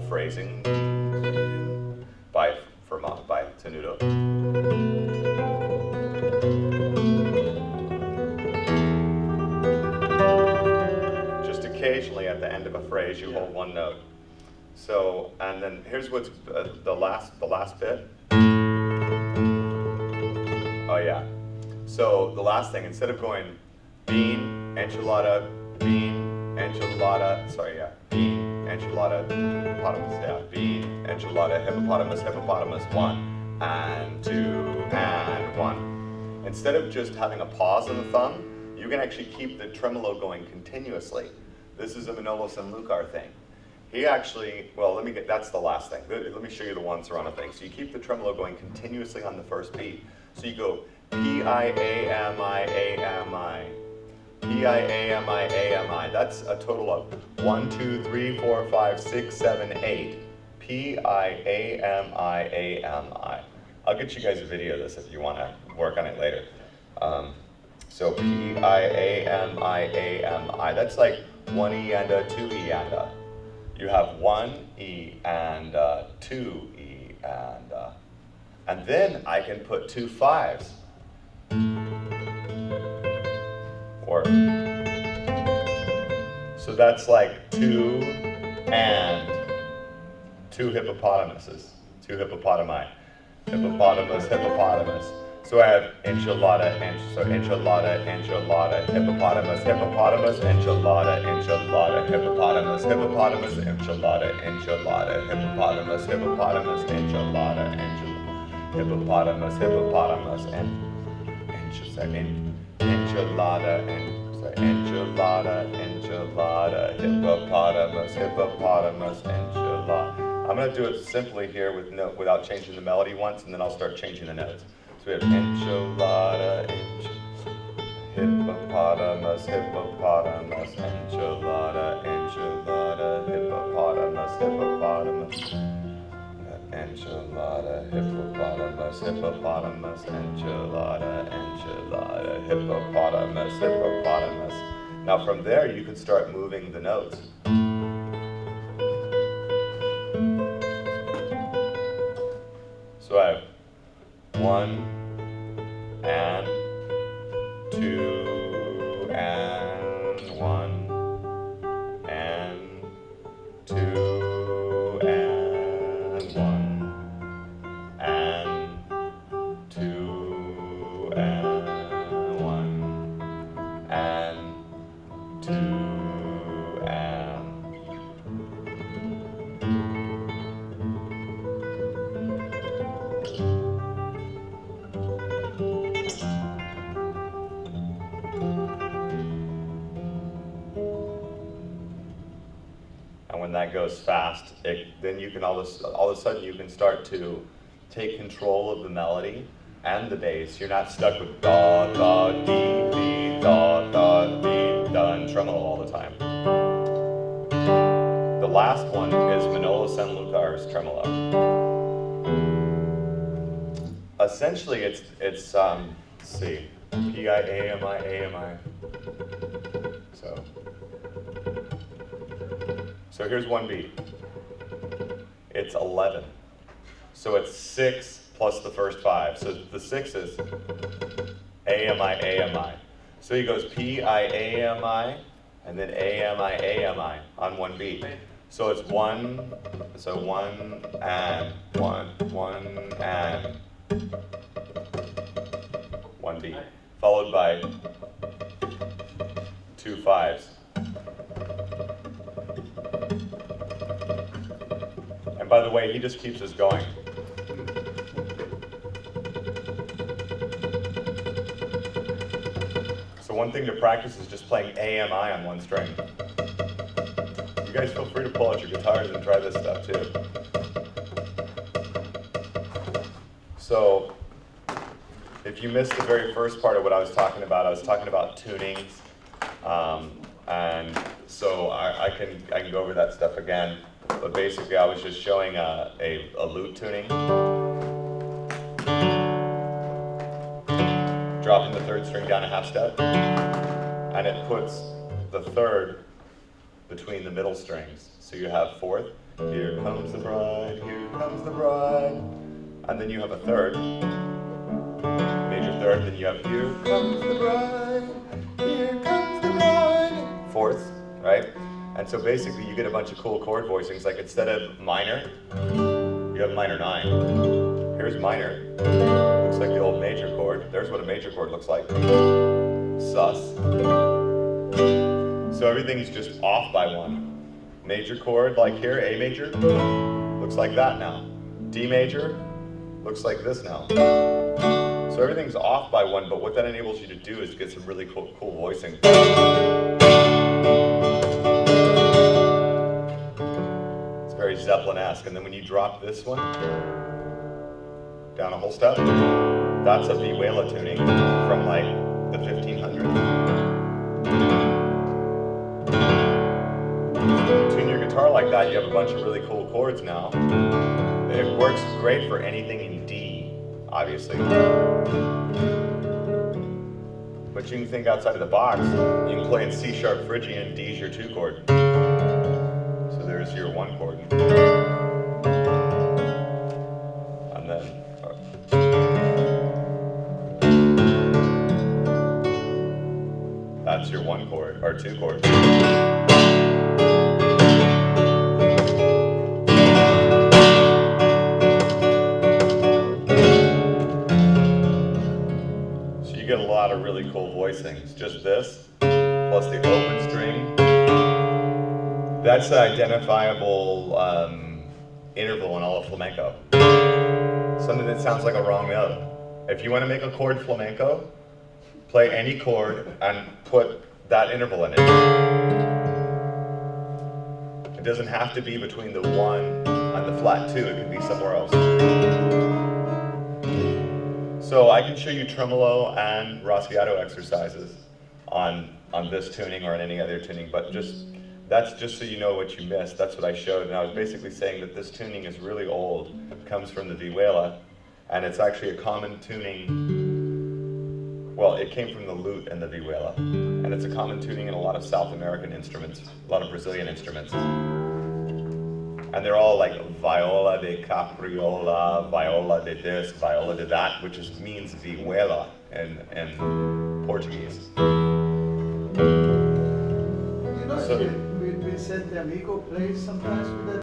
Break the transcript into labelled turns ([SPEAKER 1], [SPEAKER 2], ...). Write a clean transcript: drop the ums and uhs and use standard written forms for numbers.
[SPEAKER 1] phrasing by tenuto. Just occasionally at the end of a phrase you hold one note. So, and then here's what's the last bit. Oh yeah. So the last thing, instead of going bean, enchilada, bean, enchilada, sorry, yeah, bean, enchilada, hippopotamus, yeah, bean, enchilada, hippopotamus, hippopotamus, 1 and 2 and 1. Instead of just having a pause in the thumb, you can actually keep the tremolo going continuously. This is a Manolis and Lucar thing. He actually, well, that's the last thing. Let me show you the one Serrano thing. So you keep the tremolo going continuously on the first beat. So you go P-I-A-M-I-A-M-I. P-I-A-M-I-A-M-I. That's a total of 1, 2, 3, 4, 5, 6, 7, 8. P-I-A-M-I-A-M-I. I'll get you guys a video of this if you want to work on it later. So P-I-A-M-I-A-M-I. That's like 1 E and a 2 E and a. You have 1 E and 2 E and then I can put 2 5s. So that's like 2 and 2 hippopotamuses, 2 hippopotami, hippopotamus, hippopotamus. So I have enchilada, enchilada, enchilada, hippopotamus, hippopotamus, enchilada, enchilada, hippopotamus, hippopotamus, enchilada, enchilada, hippopotamus, hippopotamus, enchilada, enchilada, hippopotamus, hippopotamus, and enchilada, enchilada, enchilada, hippopotamus, hippopotamus, enchilada. I'm going to do it simply here without changing the melody once, and then I'll start changing the notes. So we have enchilada, hippopotamus, hippopotamus, enchilada, enchilada, hippopotamus, hippopotamus, enchilada, hippopotamus, hippopotamus, enchilada, enchilada, hippopotamus, hippopotamus. Now from there you can start moving the notes. So I have 1 and 2 and 1 and 2 and 1 and 2 and 1 and 2 and. And when that goes fast, then you can all of a sudden you can start to take control of the melody and the bass. You're not stuck with da, da, dee, dee, da, da, dee, da, and tremolo all the time. The last one is Manolis and Lucar's tremolo. Essentially, it's let's see, P-I-A-M-I, A-M-I. So here's one beat. It's 11. So it's 6 plus the first 5. So the 6 is A-M-I, A-M-I. So he goes P-I-A-M-I, and then A-M-I, A-M-I on one beat. So it's 1, so 1 and 1, 1 and 1 beat, followed by 2 5s. And by the way, he just keeps us going. So one thing to practice is just playing AMI on one string. You guys feel free to pull out your guitars and try this stuff too. So if you missed the very first part of what I was talking about tunings. And so I can go over that stuff again. But basically I was just showing a lute tuning. Dropping the third string down a half step. And it puts the between the middle strings. So you have fourth, here comes the bride, here comes the bride. And then you have a third, major third, then you have here comes the bride, here comes the bride. Fourths, right? And so basically you get a bunch of cool chord voicings, like instead of minor, you have minor 9. Here's minor, looks like the old major chord. There's what a major chord looks like. Sus. So everything's just off by 1. Major chord, like here, A major, looks like that now. D major, looks like this now. So everything's off by 1, but what that enables you to do is get some really cool voicing. It's very Zeppelin-esque. And then when you drop this one down a whole step, that's a vihuela tuning from like the 1500s. Tune your guitar like that, you have a bunch of really cool chords now. It works great for anything in D, obviously. But you can think outside of the box. You can play in C sharp Phrygian, D's your 2 chord. So there's your 1 chord. And then that's your 1 chord, or 2 chords. You get a lot of really cool voicings. Just this, plus the open string. That's an identifiable interval in all of flamenco. Something that sounds like a wrong note. If you want to make a chord flamenco, play any chord and put that interval in it. It doesn't have to be between the 1 and the flat 2, it can be somewhere else. So I can show you tremolo and Rosciato exercises on this tuning or on any other tuning, but that's just so you know what you missed. That's what I showed, and I was basically saying that this tuning is really old. It comes from the vihuela, and it's actually a common tuning. Well, it came from the lute and the vihuela, and it's a common tuning in a lot of South American instruments, a lot of Brazilian instruments. And they're all like viola de capriola, viola de this, viola de that, which means vihuela in Portuguese.
[SPEAKER 2] You know, so, we said the amigo plays sometimes with that.